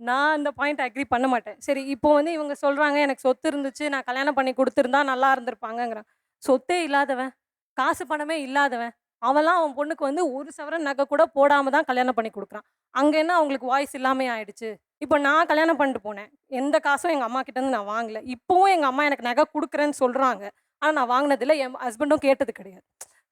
நான் அந்த point agri பண்ண மாட்டேன். சரி இப்போ வந்து இவங்க சொல்றாங்க, எனக்கு சொத்து இருந்துச்சு, நான் கல்யாணம் பண்ணி குடுத்துருந்தா நல்லா இருந்திருப்பாங்கங்கிறான். சொத்தே இல்லாதவன், காசு பணமே இல்லாதவன், அவன்லாம் அவன் பொண்ணுக்கு வந்து 1 சவரன் நகை கூட போடாம தான் கல்யாணம் பண்ணி குடுக்குறான். அங்க என்ன அவங்களுக்கு வாய்ஸ் இல்லாமயே ஆயிடுச்சு. இப்போ நான் கல்யாணம் பண்ணிட்டு போனேன். எந்த காசும் எங்க அம்மா கிட்ட இருந்து நான் வாங்கல. இப்பவும் எங்க அம்மா எனக்கு நகை குடுக்குறேன்னு சொல்றாங்க. ஆனா நான் வாங்குனதில்ல. என் ஹஸ்பண்டும் கேட்டது கிடையாது.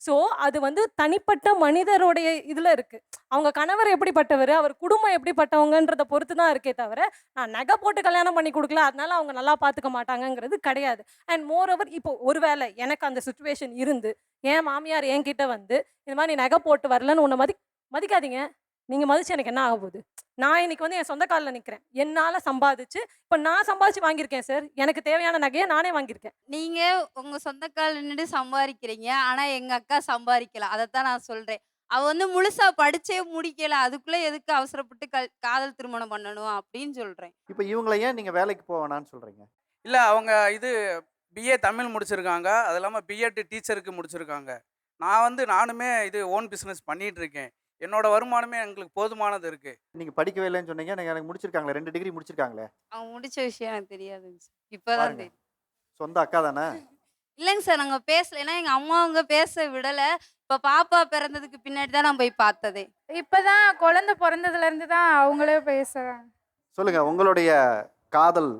ஸோ அது வந்து தனிப்பட்ட மனிதருடைய இதுல இருக்கு. அவங்க கணவர் எப்படிப்பட்டவரு, அவர் குடும்பம் எப்படிப்பட்டவங்கன்றத பொறுத்து தான் இருக்கே தவிர, நான் நகை போட்டு கல்யாணம் பண்ணி குடுக்கல, அதனால அவங்க நல்லா பார்த்துக்க மாட்டாங்கங்கிறது கிடையாது. அண்ட் மோர் ஓவர் இப்போ ஒரு வேளை எனக்கு அந்த சிச்சுவேஷன் இருந்து, என் மாமியார் என்கிட்ட வந்து, இந்த மாரி "நீ நகை போட்டு வரலன்னு உன்ன மதிக்காதீங்க. நீங்க மதிச்சு எனக்கு என்ன ஆகப்போது? நான் இன்னைக்கு வந்து என் சொந்த கால்ல நிக்கிறேன். என்னால சம்பாதிச்சு இப்ப நான் சம்பாதிச்சு வாங்கியிருக்கேன் சார். எனக்கு தேவையான நகைய நானே வாங்கியிருக்கேன். நீங்க உங்க சொந்த கால்ல நின்னுட்டு சம்பாரிக்கிறீங்க. ஆனா எங்க அக்கா சம்பாரிக்கல. அதத்தான் நான் சொல்றேன். அவ வந்து முழுசா படிச்சே முடிக்கல. அதுக்குள்ள எதுக்கு அவசரப்பட்டு காதல் திருமணம் பண்ணணும் அப்படின்னு சொல்றேன். இப்ப இவங்கள ஏன் நீங்க வேலைக்கு போ வேணான்னு சொல்றீங்க? இல்ல அவங்க இது பிஏ தமிழ் முடிச்சிருக்காங்க. அது இல்லாம பிஎட் டீச்சருக்கு முடிச்சிருக்காங்க. நானுமே இது ஓன் பிசினஸ் பண்ணிட்டு இருக்கேன். என்னோட வருமானமே எங்களுக்கு போதுமானது இருக்கு. நீங்க படிக்கவே இல்லன்னு சொன்னீங்க. எனக்கு முடிச்சிருக்காங்களே 2 டிகிரி முடிச்சிருக்காங்களே. அவங்க முடிச்ச விஷயம் எனக்கு தெரியாதுங்க சார். இப்பதான் பாருங்க. தெரியும். சொந்த அக்கா தானே? இல்லங்க சார் நாங்க பேசல. ஏன்னா எங்க அம்மா அவங்க பேச விடல. இப்ப பாப்பா பிறந்ததுக்கு பின்னாடி தான் நான் போய் பார்த்ததே. இப்பதான் குழந்தை பொறந்ததுலேருந்து தான் அவங்களே பேசுறாங்க. சொல்லுங்க உங்களுடைய காதல்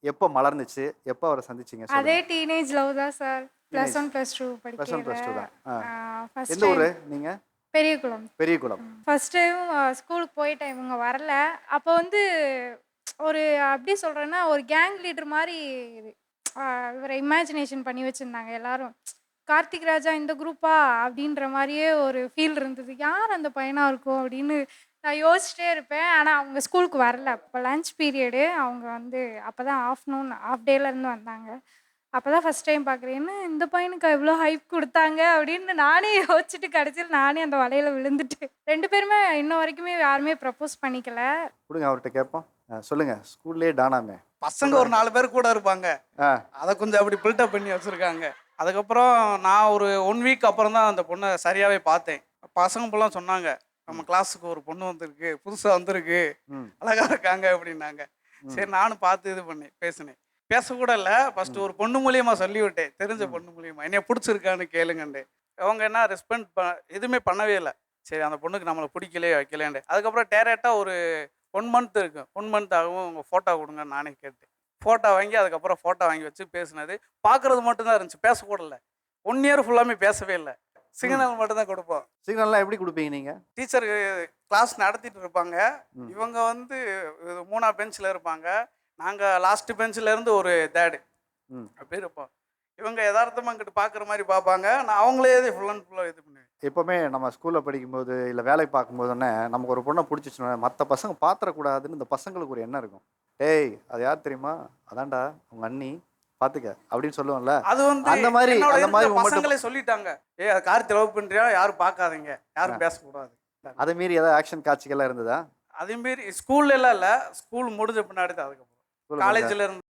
எப்ப மலர்ந்துச்சு? எப்ப அவர சந்திச்சீங்க அதே சொல்லுங்க. டீனேஜ் லவ் தான் சார். டீனேஜ். +1, +2 +1, +2 படிக்கையில. தான். ஆ. ஃபர்ஸ்ட் எந்த ஊரு டைம் நீங்க? பெரியகுளம். பெரியகுளம். ஃபர்ஸ்ட் டைம் ஸ்கூலுக்கு போயிட்டேன். இவங்க வரல. அப்போ வந்து ஒரு எப்படி சொல்றேன்னா, ஒரு கேங் லீடர் மாரி அ இவர இமேஜினேஷன் பண்ணி வச்சிருந்தாங்க எல்லாரும். கார்த்திக் ராஜா இந்த குரூப்பா? அப்படின்ற மாரியே ஒரு ஃபீல் இருந்தது. யார் அந்த பையனா இருக்கும்? அப்படின்னு நான் யோசிச்சிட்டே இருப்பேன். ஆனா அவங்க ஸ்கூலுக்கு வரல. அப்போ லஞ்ச் பீரியடு. அவங்க வந்து அப்பதான் ஆஃப்டர்நூன் ஹாஃப் டேலேருந்து வந்தாங்க. அப்பதான் ஃபர்ஸ்ட் டைம் பார்க்குறேன். என்ன இந்த பையனுக்கா இவ்ளோ ஹைப் குடுத்தாங்க அப்படின்னு நானே யோசிச்சுட்டு கடைசியில நானே அந்த வலையில விழுந்துட்டேன். 2 பேருமே இன்ன வரைக்குமே யாருமே ப்ரப்போஸ் பண்ணிக்கல. குடுங்க அவர்ட்ட கேட்போம். சொல்லுங்க. ஸ்கூல்லயே டானாமே. பசங்க ஒரு 4 பேர் கூட இருப்பாங்க. ஆ. அத கொஞ்சம் அப்படி பில்டப் பண்ணி வச்சிருக்காங்க. அதுக்கப்புறம் நான் ஒரு 1 வீக் அப்புறம் தான் அந்த பொண்ண சரியாவே பார்த்தேன். பசங்க ஃபுல்லா சொன்னாங்க. நம்ம கிளாஸுக்கு ஒரு பொண்ணு வந்திருக்கு. புதுசா வந்திருக்கு. ம். அழகா இருக்காங்க அப்படின்னாங்க. ம். சரி நானும் பார்த்து இது பண்ணேன். பேசினேன். பேசக்கூட இல்ல. ஃபர்ஸ்ட் ஒரு பொண்ணு மூலியமா சொல்லிவிட்டேன். தெரிஞ்ச ம். பொண்ணு மூலியமா. என்னைய புடிச்சிருக்கான்னு கேளுங்கன்ட்டு. அவங்க என்ன எதுவுமே பண்ணவே இல்ல. சரி அந்த பொண்ணுக்கு நம்மள பிடிக்கலையே வைக்கலையேன்ட்டு. அதுக்கப்புறம் டைரக்ட்டா ஒரு 1 மந்த் இருக்கும். 1 மந்த் ஆகும். உங்க ஃபோட்டோ குடுங்கன்னு நானே கேட்டேன். ஃபோட்டோ வாங்கி அதுக்கப்புறம் ஃபோட்டோ வாங்கி வச்சு பேசினது. பார்க்கறது மட்டும் தான் இருந்துச்சு. பேசக்கூட இல்ல. 1 இயர் ஃபுல்லாமே பேசவே இல்ல. ம். சிக்னல் மட்டும் தான் குடுப்போம். சிக்னல்லாம் எப்படி குடுப்பீங்க நீங்க? டீச்சர் கிளாஸ் நடத்திட்டு இருப்பாங்க. ம். இவங்க வந்து 3ஆம் பெஞ்ச்ல இருப்பாங்க. நாங்க லாஸ்ட் பெஞ்ச்ல இருந்து ஒரு 3 ம். அப்படி இருப்போம். இவங்க எதார்த்தமா இங்கிட்டு பார்க்குற மாரி பார்ப்பாங்க. நான் அவங்களே ஃபுல் அண்ட் ஃபுல்லா இது பண்ணுவேன். எப்பவுமே நம்ம ஸ்கூல்ல படிக்கும்போது, இல்ல வேலை பார்க்கும்போதுன்னே, நமக்கு ஒரு பொண்ண புடிச்சிச்சுன்னா, மத்த பசங்க பாத்துறக்கூடாதுன்னு இந்த பசங்களுக்கு ஒரு எண்ணம் இருக்கும். "டேய்! அது யார் தெரியுமா? அதான்டா உங்க அண்ணி. பாத்துக்க." அப்படின்னு சொல்லுவோம்ல. அது வந்து அந்த மாரி என்னோட அந்த மாரி இருக்கிற உங்கள்ட்ட பசங்களே சொல்லிட்டாங்க. "ஏய் அது கார்த்தி லவ் பண்றியா? யாரும் பார்க்காதீங்க. யாரும் பேசக்கூடாது." அத மீறி ஏதாவது ஆக்ஷன் காட்சிகள்லாம் இருந்ததா? அதே மாரி ஸ்கூல்ல எல்லாம் இல்ல. ஸ்கூல் முடிஞ்ச பின்னாடி தான் அதுக்கப்புறம். சொல்லுங்க. காலேஜ்ல இருந்து